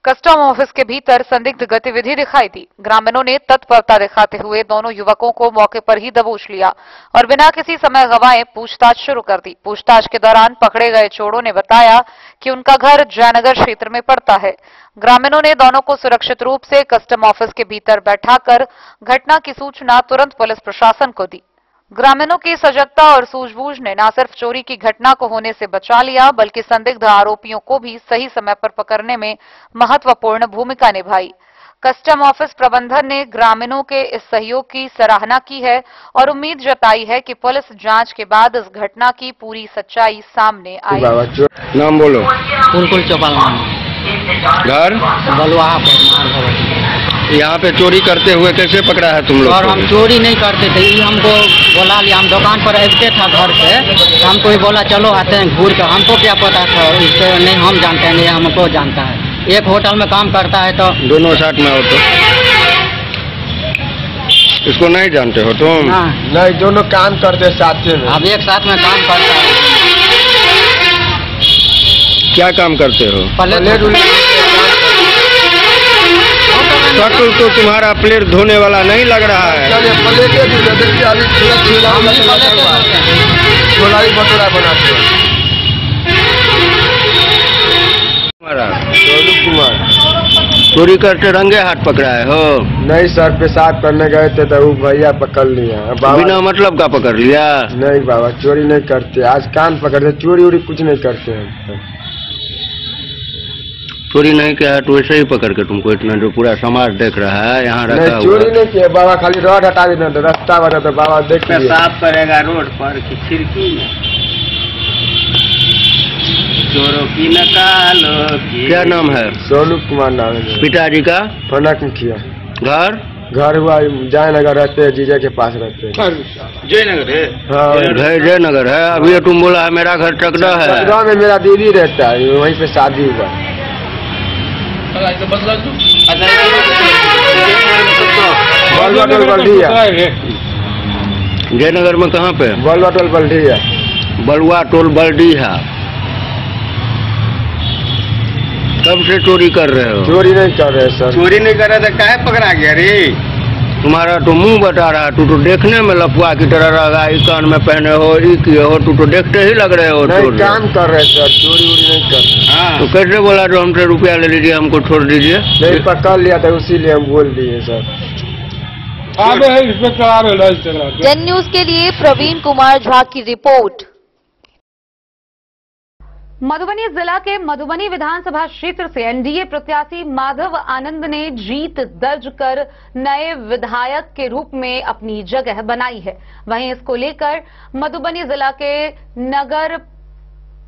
कस्टम ऑफिस के भीतर संदिग्ध गतिविधि दिखाई दी। ग्रामीणों ने तत्परता दिखाते हुए दोनों युवकों को मौके पर ही दबोच लिया और बिना किसी समय गंवाए पूछताछ शुरू कर दी। पूछताछ के दौरान पकड़े गए चोरों ने बताया कि उनका घर जयनगर क्षेत्र में पड़ता है। ग्रामीणों ने दोनों को सुरक्षित रूप से कस्टम ऑफिस के भीतर बैठाकर घटना की सूचना तुरंत पुलिस प्रशासन को दी। ग्रामीणों की सजगता और सूझबूझ ने न सिर्फ चोरी की घटना को होने से बचा लिया, बल्कि संदिग्ध आरोपियों को भी सही समय पर पकड़ने में महत्वपूर्ण भूमिका निभाई। कस्टम ऑफिस प्रबंधन ने ग्रामीणों के इस सहयोग की सराहना की है और उम्मीद जताई है कि पुलिस जांच के बाद इस घटना की पूरी सच्चाई सामने आएगी। नाम बोलो। कुलकुल चौपाल घर बलुआ। यहाँ पे चोरी करते हुए कैसे पकड़ा है तुम लोग? और हम चोरी नहीं करते थे, ये हमको बोला लिया। हम दुकान पर रहते था घर से, हमको ही बोला चलो आते हैं घूर कर। हमको क्या पता था इससे, नहीं हम जानते हैं, नहीं हमको जानता है। एक होटल में काम करता है तो दोनों साथ में हो तो इसको नहीं जानते हो तुम? नहीं, दोनों काम करते साथ में। अब एक साथ में काम करता है। क्या काम करते हो? शक्ल तो तुम्हारा प्लेट धोने वाला नहीं लग रहा है। भटूरा बनाते हैं। सोनू कुमार। चोरी करते रंगे हाथ पकड़ाए हो? नहीं सर, पेशाब करने गए थे तो वो भैया पकड़ लिया। बिना मतलब का पकड़ लिया? नहीं बाबा, चोरी नहीं करते, आज कान पकड़ते। चोरी उरी कुछ नहीं करते हैं। चोरी नहीं किया है तो वैसे ही पकड़ के तुमको इतना जो पूरा समाज देख रहा है यहाँ रखा हुआ। चोरी नहीं किया बाबा, खाली रोड हटा देना, रास्ता बता तो बाबा देख साफ करेगा रोड पर की खिड़की में। चोरों की नकालो की। क्या नाम है? सोनू कुमार नाम है। पिताजी का? फनक मुखिया। घर हुआ जयनगर, रहते हैं जीजा के पास रहते हैं। जयनगर है? हाँ जयनगर है। अभी तुम बोला है मेरा घर चकदा है। गाँव में मेरा दीदी रहता है, वहीं पे शादी हुआ। जयनगर में कहाँ पे? बलुआ टोल बल्डिया। बलुआ टोल बल्डिया। कब से चोरी कर रहे हो? चोरी नहीं कर रहे सर। चोरी नहीं कर रहे तो काहे पकड़ा गया रे? तुम्हारा तो मुंह बता रहा है, तू तो देखने में लफुआ की तरह रहा। कान में पहने हो, ये किए हो, तू तो देखते ही लग रहे हो। नहीं, काम कर रहे सर, चोरी वोरी नहीं कर रहे। तो कैसे बोला जो हमसे रुपया ले लीजिए, हमको छोड़ दीजिए? नहीं, पकड़ लिया था, उसीलिए हम बोल दिए सर। डन न्यूज के लिए प्रवीण कुमार झा की रिपोर्ट। मधुबनी जिला के मधुबनी विधानसभा क्षेत्र से एनडीए प्रत्याशी माधव आनंद ने जीत दर्ज कर नए विधायक के रूप में अपनी जगह बनाई है। वहीं इसको लेकर मधुबनी जिला के नगर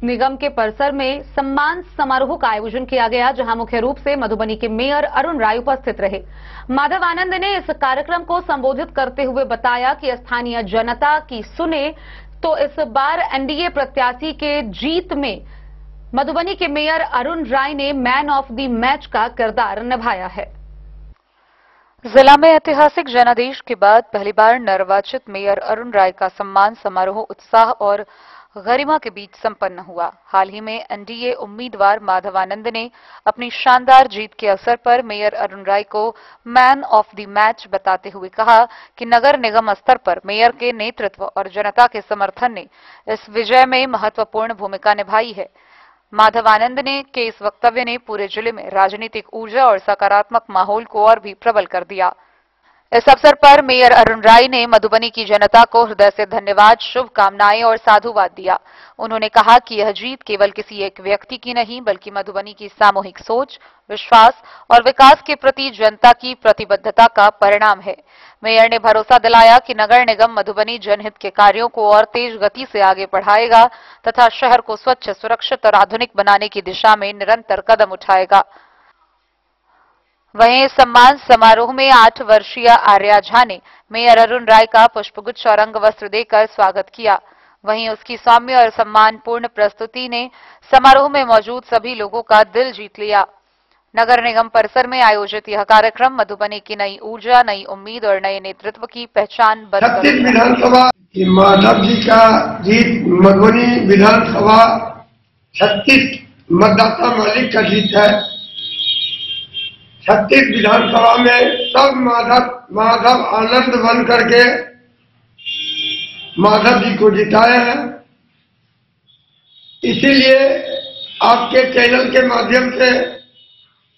निगम के परिसर में सम्मान समारोह का आयोजन किया गया, जहां मुख्य रूप से मधुबनी के मेयर अरुण राय उपस्थित रहे। माधव आनंद ने इस कार्यक्रम को संबोधित करते हुए बताया कि स्थानीय जनता की सुने तो इस बार एनडीए प्रत्याशी के जीत में मधुबनी के मेयर अरुण राय ने मैन ऑफ द मैच का किरदार निभाया है। जिला में ऐतिहासिक जनादेश के बाद पहली बार नवनिर्वाचित मेयर अरुण राय का सम्मान समारोह उत्साह और गरिमा के बीच संपन्न हुआ। हाल ही में एनडीए उम्मीदवार माधव आनंद ने अपनी शानदार जीत के अवसर पर मेयर अरुण राय को मैन ऑफ द मैच बताते हुए कहा कि नगर निगम स्तर पर मेयर के नेतृत्व और जनता के समर्थन ने इस विजय में महत्वपूर्ण भूमिका निभाई है। माधव आनंद ने के इस वक्तव्य ने पूरे जिले में राजनीतिक ऊर्जा और सकारात्मक माहौल को और भी प्रबल कर दिया। इस अवसर पर मेयर अरुण राय ने मधुबनी की जनता को हृदय से धन्यवाद, शुभकामनाएं और साधुवाद दिया। उन्होंने कहा कि यह जीत केवल किसी एक व्यक्ति की नहीं बल्कि मधुबनी की सामूहिक सोच, विश्वास और विकास के प्रति जनता की प्रतिबद्धता का परिणाम है। मेयर ने भरोसा दिलाया कि नगर निगम मधुबनी जनहित के कार्यों को और तेज गति से आगे बढ़ाएगा तथा शहर को स्वच्छ, सुरक्षित और आधुनिक बनाने की दिशा में निरंतर कदम उठाएगा। वहीं सम्मान समारोह में 8 वर्षीय आर्या झा ने मेयर अरुण राय का पुष्पगुच्छ और अंग वस्त्र देकर स्वागत किया। वहीं उसकी सौम्य और सम्मानपूर्ण प्रस्तुति ने समारोह में मौजूद सभी लोगों का दिल जीत लिया। नगर निगम परिसर में आयोजित यह कार्यक्रम मधुबनी की नई ऊर्जा, नई उम्मीद और नए नेतृत्व की पहचान बन गई। विधानसभा की माधव जी का जीत मधुबनी विधानसभा 36 मतदाता मालिक का जीत है। 36 विधानसभा में सब माधव आनंद बन करके माधव जी को जिताए हैं। इसीलिए आपके चैनल के माध्यम से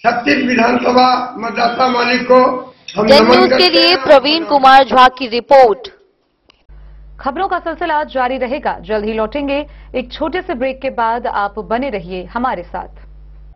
36 विधानसभा मतदाता मालिक को हम न्यूज के लिए प्रवीण कुमार झा की रिपोर्ट। खबरों का सिलसिला जारी रहेगा, जल्द ही लौटेंगे। एक छोटे से ब्रेक के बाद आप बने रहिए हमारे साथ।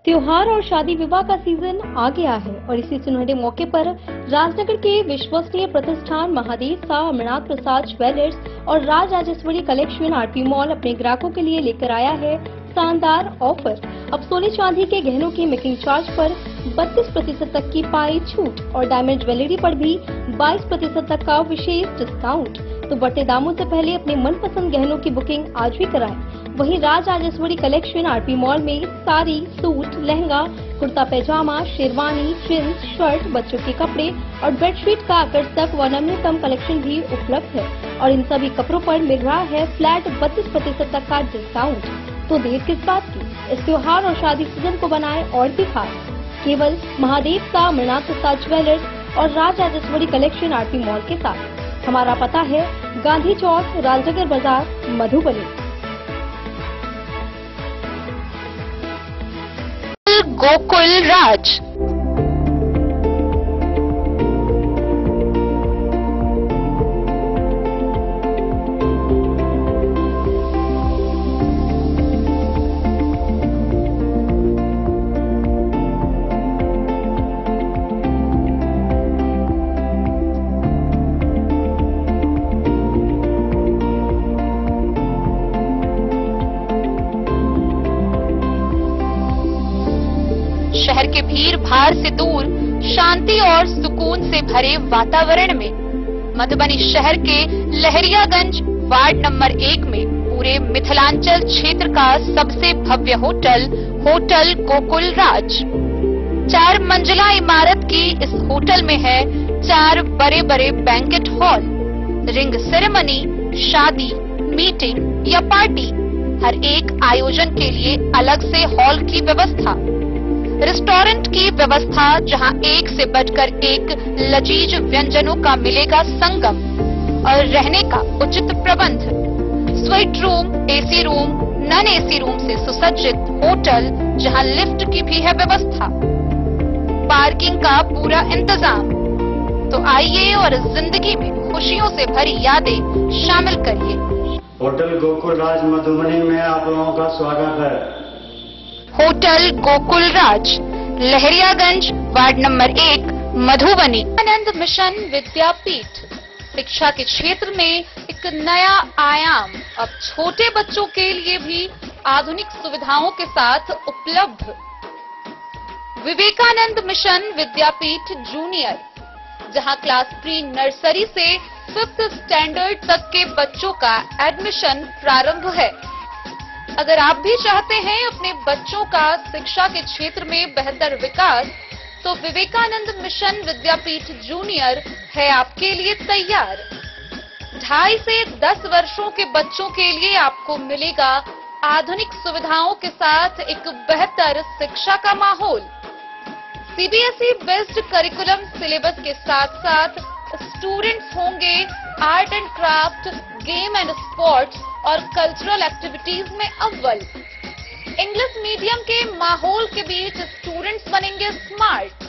त्योहार और शादी विवाह का सीजन आ गया है और इसी सुनहरे मौके पर राजनगर के विश्वसनीय प्रतिष्ठान महादेव शाह अमरनाथ प्रसाद ज्वेलर्स और Raj Rajeshwari collection RP mall अपने ग्राहकों के लिए लेकर आया है शानदार ऑफर। अब सोने चांदी के गहनों की मेकिंग चार्ज पर 32% तक की पाई छूट और डायमंड ज्वेलरी पर भी 22% तक का विशेष डिस्काउंट। तो बढ़ते दामों से पहले अपने मनपसंद गहनों की बुकिंग आज भी कराएं। वहीं Raj Rajeshwari collection RP mall में साड़ी, सूट, लहंगा, कुर्ता पैजामा, शेरवानी, जींस, शर्ट, बच्चों के कपड़े और बेडशीट का आकर्षक व नवीनतम कलेक्शन भी उपलब्ध है और इन सभी कपड़ों पर मिल रहा है फ्लैट 32% तक का डिस्काउंट। तो देर किस बात की, इस त्योहार और शादी सीजन को बनाए और भी खास। केवल महादेव शाह अमरनाथ प्रसाद ज्वेलर्स और Raj Rajeshwari collection RP mall के साथ। हमारा पता है गांधी चौक, राजनगर बाजार, मधुबनी। गोकुल राज। शहर के भीड़ भाड़ से दूर शांति और सुकून से भरे वातावरण में मधुबनी शहर के लहरियागंज वार्ड नंबर 1 में पूरे मिथिलांचल क्षेत्र का सबसे भव्य होटल गोकुल राज। 4 मंजिला इमारत की इस होटल में है 4 बड़े बड़े बैंकेट हॉल, रिंग सेरेमनी, शादी, मीटिंग या पार्टी, हर एक आयोजन के लिए अलग से हॉल की व्यवस्था, रेस्टोरेंट की व्यवस्था जहां एक से बढ़कर एक लजीज व्यंजनों का मिलेगा संगम और रहने का उचित प्रबंध, suite room, AC room, non AC room से सुसज्जित होटल जहां लिफ्ट की भी है व्यवस्था, पार्किंग का पूरा इंतजाम। तो आइए और जिंदगी में खुशियों से भरी यादें शामिल करिए। होटल गोकुल राज मधुबनी में आप लोगों का स्वागत है। होटल गोकुल राज, लहरियागंज, वार्ड नंबर 1, मधुबनी। आनंद मिशन विद्यापीठ शिक्षा के क्षेत्र में एक नया आयाम अब छोटे बच्चों के लिए भी आधुनिक सुविधाओं के साथ उपलब्ध। विवेकानंद मिशन विद्यापीठ जूनियर, जहां क्लास प्री नर्सरी से 5th स्टैंडर्ड तक के बच्चों का एडमिशन प्रारंभ है। अगर आप भी चाहते हैं अपने बच्चों का शिक्षा के क्षेत्र में बेहतर विकास, तो विवेकानंद मिशन विद्यापीठ जूनियर है आपके लिए तैयार। 2.5 से 10 वर्षों के बच्चों के लिए आपको मिलेगा आधुनिक सुविधाओं के साथ एक बेहतर शिक्षा का माहौल। सीबीएसई बेस्ड करिकुलम सिलेबस के साथ साथ स्टूडेंट्स होंगे art and craft, game and sports और कल्चरल एक्टिविटीज में अव्वल। इंग्लिश मीडियम के माहौल के बीच स्टूडेंट्स बनेंगे स्मार्ट,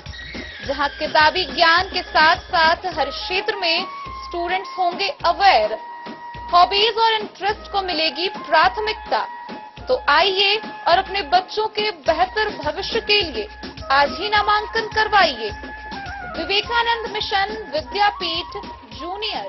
जहां किताबी ज्ञान के साथ साथ हर क्षेत्र में स्टूडेंट्स होंगे अवेयर। हॉबीज और इंटरेस्ट को मिलेगी प्राथमिकता। तो आइए और अपने बच्चों के बेहतर भविष्य के लिए आज ही नामांकन करवाइए। विवेकानंद मिशन विद्यापीठ जूनियर।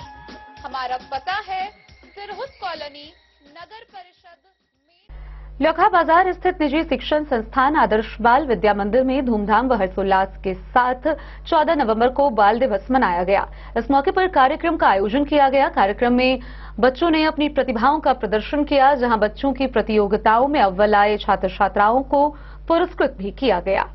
हमारा पता है सिरहुत कॉलोनी, नगर परिषद। लखा बाजार स्थित निजी शिक्षण संस्थान आदर्श बाल विद्या मंदिर में धूमधाम व हर्षोल्लास के साथ 14 नवंबर को बाल दिवस मनाया गया। इस मौके पर कार्यक्रम का आयोजन किया गया। कार्यक्रम में बच्चों ने अपनी प्रतिभाओं का प्रदर्शन किया, जहां बच्चों की प्रतियोगिताओं में अव्वल आए छात्र छात्राओं को पुरस्कृत भी किया गया।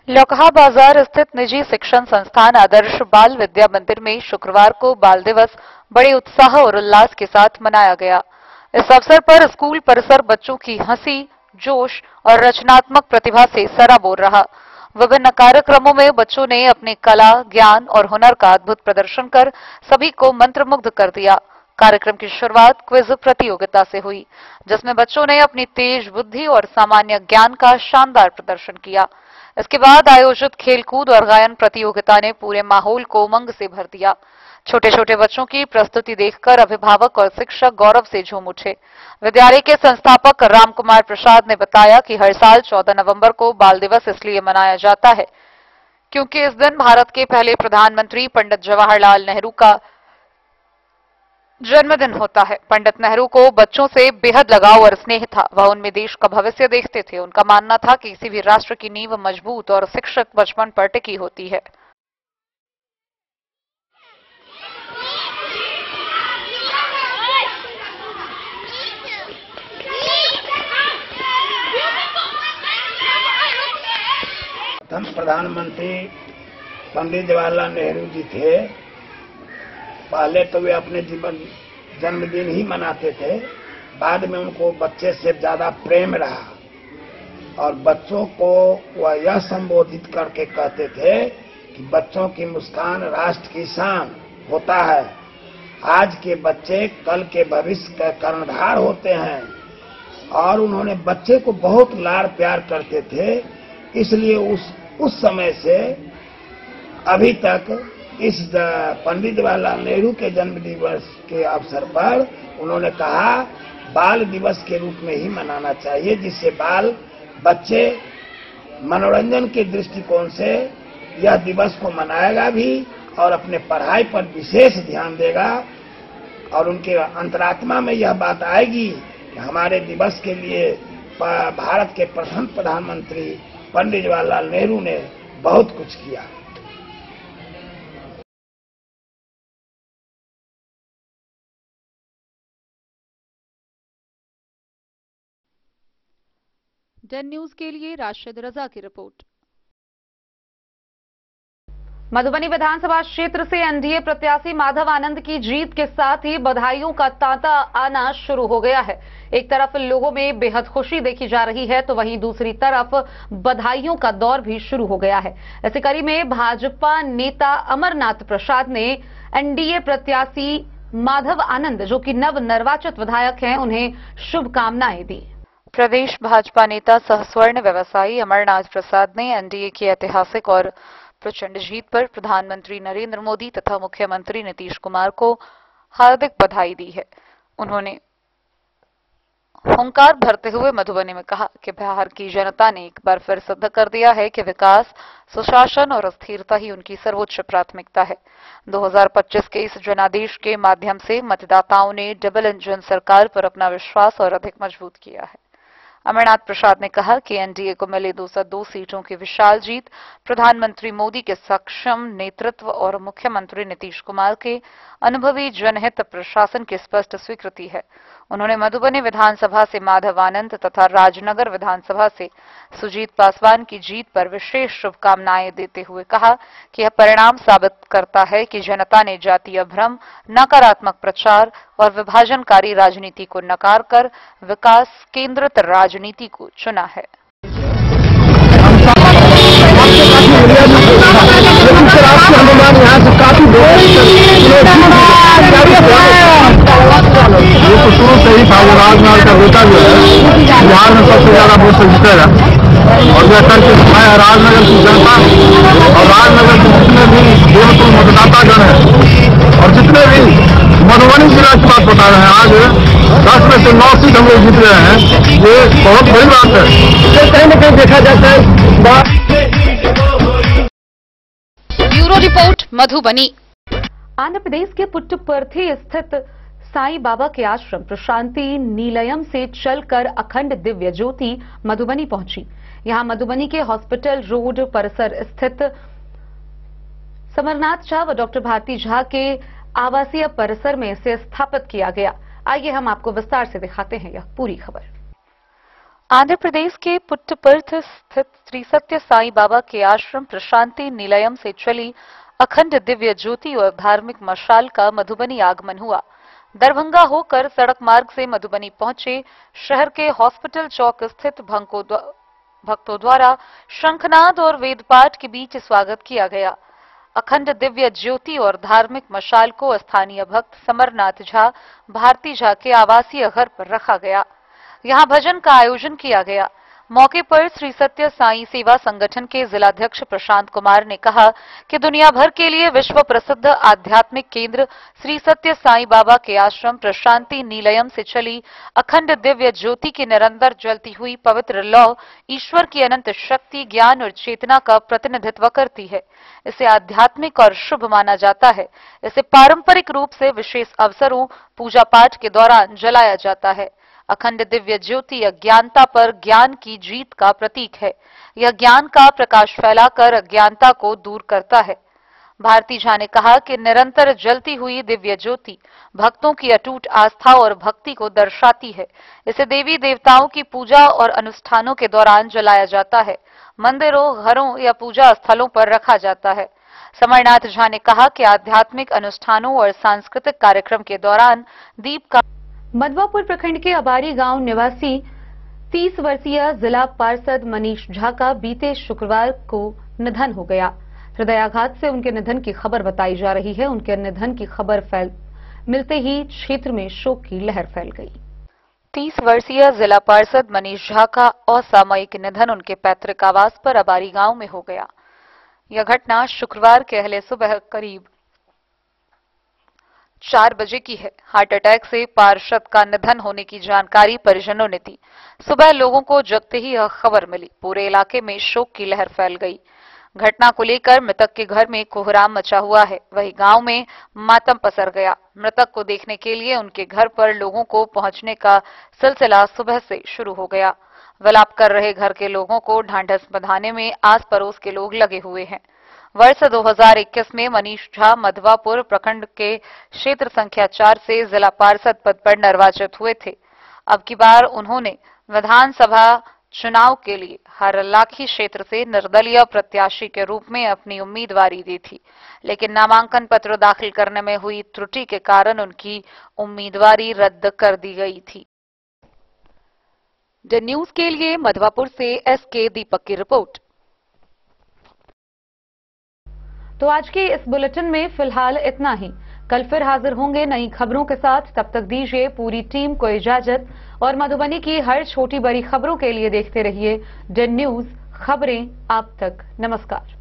लखा बाजार स्थित निजी शिक्षण संस्थान आदर्श बाल विद्या मंदिर में शुक्रवार को बाल दिवस बड़े उत्साह और उल्लास के साथ मनाया गया। इस अवसर पर स्कूल परिसर बच्चों की हंसी, जोश और रचनात्मक प्रतिभा से सराबोर रहा। विभिन्न कार्यक्रमों में बच्चों ने अपने कला, ज्ञान और हुनर का अद्भुत प्रदर्शन कर सभी को मंत्रमुग्ध कर दिया। कार्यक्रम की शुरुआत क्विज प्रतियोगिता से हुई, जिसमें बच्चों ने अपनी तेज बुद्धि और सामान्य ज्ञान का शानदार प्रदर्शन किया। इसके बाद आयोजित खेलकूद और गायन प्रतियोगिता ने पूरे माहौल को उमंग से भर दिया। छोटे छोटे बच्चों की प्रस्तुति देखकर अभिभावक और शिक्षक गौरव से झूम उठे। विद्यालय के संस्थापक राम कुमार प्रसाद ने बताया कि हर साल 14 नवंबर को बाल दिवस इसलिए मनाया जाता है क्योंकि इस दिन भारत के पहले प्रधानमंत्री पंडित जवाहरलाल नेहरू का जन्मदिन होता है। पंडित नेहरू को बच्चों से बेहद लगाव और स्नेह था। वह उनमें देश का भविष्य देखते थे। उनका मानना था कि किसी भी राष्ट्र की नींव मजबूत और शिक्षित बचपन पर टिकी होती है। प्रथम प्रधानमंत्री पंडित जवाहरलाल नेहरू जी थे। पहले तो वे अपने जन्मदिन ही मनाते थे, बाद में उनको बच्चे से ज्यादा प्रेम रहा और बच्चों को वह यह संबोधित करके कहते थे कि बच्चों की मुस्कान राष्ट्र की शान होता है। आज के बच्चे कल के भविष्य का कर्णधार होते हैं और उन्होंने बच्चे को बहुत लाड़ प्यार करते थे। इसलिए उस समय से अभी तक इस पंडित जवाहरलाल नेहरू के जन्म दिवस के अवसर पर उन्होंने कहा बाल दिवस के रूप में ही मनाना चाहिए, जिससे बच्चे मनोरंजन के दृष्टिकोण से यह दिवस को मनाएगा भी और अपने पढ़ाई पर विशेष ध्यान देगा और उनके अंतरात्मा में यह बात आएगी कि हमारे दिवस के लिए भारत के प्रथम प्रधानमंत्री पंडित जवाहरलाल नेहरू ने बहुत कुछ किया। डन न्यूज के लिए राशिद रजा की रिपोर्ट। मधुबनी विधानसभा क्षेत्र से एनडीए प्रत्याशी माधव आनंद की जीत के साथ ही बधाइयों का तांता आना शुरू हो गया है। एक तरफ लोगों में बेहद खुशी देखी जा रही है, तो वहीं दूसरी तरफ बधाइयों का दौर भी शुरू हो गया है। इसी कड़ी में भाजपा नेता अमरनाथ प्रसाद ने एनडीए प्रत्याशी माधव आनंद, जो कि नव निर्वाचित विधायक हैं, उन्हें शुभकामनाएं दी। प्रदेश भाजपा नेता सह स्वर्ण व्यवसायी अमरनाथ प्रसाद ने एनडीए की ऐतिहासिक और प्रचंड जीत पर प्रधानमंत्री नरेंद्र मोदी तथा मुख्यमंत्री नीतीश कुमार को हार्दिक बधाई दी है। उन्होंने हुंकार भरते हुए मधुबनी में कहा कि बिहार की जनता ने एक बार फिर सिद्ध कर दिया है कि विकास, सुशासन और स्थिरता ही उनकी सर्वोच्च प्राथमिकता है। 2025 के इस जनादेश के माध्यम से मतदाताओं ने डबल इंजन सरकार पर अपना विश्वास और अधिक मजबूत किया है। अमरनाथ प्रसाद ने कहा कि एनडीए को मिली 202 सीटों की विशाल जीत प्रधानमंत्री मोदी के सक्षम नेतृत्व और मुख्यमंत्री नीतीश कुमार के अनुभवी जनहित प्रशासन की स्पष्ट स्वीकृति है। उन्होंने मधुबनी विधानसभा से माधव आनंद तथा राजनगर विधानसभा से सुजीत पासवान की जीत पर विशेष शुभकामनाएं देते हुए कहा कि यह परिणाम साबित करता है कि जनता ने जातीय भ्रम, नकारात्मक प्रचार और विभाजनकारी राजनीति को नकार कर विकास केंद्रित राजनीति को चुना है। ये तो शुरू से ही था, वो राजनगर का बेटा जो है बिहार में सबसे ज्यादा वोट से जीतेगा और यह करके दिखाया है राजनगर की जनता और राजनगर के जितने भी देवतुल मतदातागण हैं और जितने भी मधुबनी जिला की बात बता रहे हैं। आज 10 में से 9 सीट हम लोग जीत रहे हैं, ये बहुत बड़ी बात है। कहीं न कहीं देखा जाता है। Bureau report Madhubani. आंध्र प्रदेश के पुट्टपर्थी स्थित साईं बाबा के आश्रम प्रशांति नीलयम से चलकर अखंड दिव्य ज्योति मधुबनी पहुंची। यहां मधुबनी के हॉस्पिटल रोड परिसर स्थित समरनाथ झा व डॉक्टर भारती झा के आवासीय परिसर में इसे स्थापित किया गया। आइए हम आपको विस्तार से दिखाते हैं यह पूरी खबर। आंध्र प्रदेश के पुट्टपर्थ स्थित श्री सत्य साईं बाबा के आश्रम प्रशांति निलयम से चली अखंड दिव्य ज्योति और धार्मिक मशाल का मधुबनी आगमन हुआ। दरभंगा होकर सड़क मार्ग से मधुबनी पहुंचे शहर के हॉस्पिटल चौक स्थित भक्तों द्वारा शंखनाद और वेदपाठ के बीच स्वागत किया गया। अखंड दिव्य ज्योति और धार्मिक मशाल को स्थानीय भक्त समरनाथ झा, भारती झा के आवासीय घर पर रखा गया। यहां भजन का आयोजन किया गया। मौके पर श्री सत्य साईं सेवा संगठन के जिलाध्यक्ष प्रशांत कुमार ने कहा कि दुनिया भर के लिए विश्व प्रसिद्ध आध्यात्मिक केंद्र श्री सत्य साईं बाबा के आश्रम प्रशांति नीलयम से चली अखंड दिव्य ज्योति की निरंतर जलती हुई पवित्र लौ ईश्वर की अनंत शक्ति, ज्ञान और चेतना का प्रतिनिधित्व करती है। इसे आध्यात्मिक और शुभ माना जाता है। इसे पारंपरिक रूप से विशेष अवसरों, पूजा पाठ के दौरान जलाया जाता है। अखंड दिव्य ज्योति अज्ञानता पर ज्ञान की जीत का प्रतीक है। यह ज्ञान का प्रकाश फैलाकर अज्ञानता को दूर करता है। भारती झा ने कहा कि निरंतर जलती हुई दिव्य ज्योति भक्तों की अटूट आस्था और भक्ति को दर्शाती है। इसे देवी देवताओं की पूजा और अनुष्ठानों के दौरान जलाया जाता है। मंदिरों, घरों या पूजा स्थलों पर रखा जाता है। समरनाथ झा ने कहा कि आध्यात्मिक अनुष्ठानों और सांस्कृतिक कार्यक्रम के दौरान दीप का मधवापुर प्रखंड के अबारी गांव निवासी 30 वर्षीय जिला पार्षद मनीष झा का बीते शुक्रवार को निधन हो गया। हृदयाघात से उनके निधन की खबर बताई जा रही है। उनके निधन की खबर मिलते ही क्षेत्र में शोक की लहर फैल गई। 30 वर्षीय जिला पार्षद मनीष झा का असामयिक निधन उनके पैतृक आवास पर अबारी गांव में हो गया। यह घटना शुक्रवार के अहले सुबह करीब 4 बजे की है। हार्ट अटैक से पार्षद का निधन होने की जानकारी परिजनों ने दी। सुबह लोगों को जगते ही यह खबर मिली। पूरे इलाके में शोक की लहर फैल गई। घटना को लेकर मृतक के घर में कोहराम मचा हुआ है। वहीं गांव में मातम पसर गया। मृतक को देखने के लिए उनके घर पर लोगों को पहुंचने का सिलसिला सुबह से शुरू हो गया। विलाप कर रहे घर के लोगों को ढांढस बंधाने में आस पड़ोस के लोग लगे हुए हैं। वर्ष 2021 में मनीष झा मधवापुर प्रखंड के क्षेत्र संख्या 4 से जिला पार्षद पद पर निर्वाचित हुए थे। अब की बार उन्होंने विधानसभा चुनाव के लिए हरलाखी क्षेत्र से निर्दलीय प्रत्याशी के रूप में अपनी उम्मीदवारी दी थी, लेकिन नामांकन पत्र दाखिल करने में हुई त्रुटि के कारण उनकी उम्मीदवारी रद्द कर दी गई थी। द न्यूज के लिए मधवापुर से एसके दीपक की रिपोर्ट। तो आज के इस बुलेटिन में फिलहाल इतना ही। कल फिर हाजिर होंगे नई खबरों के साथ। तब तक दीजिए पूरी टीम को इजाजत और मधुबनी की हर छोटी बड़ी खबरों के लिए देखते रहिए द न्यूज, खबरें आप तक। नमस्कार।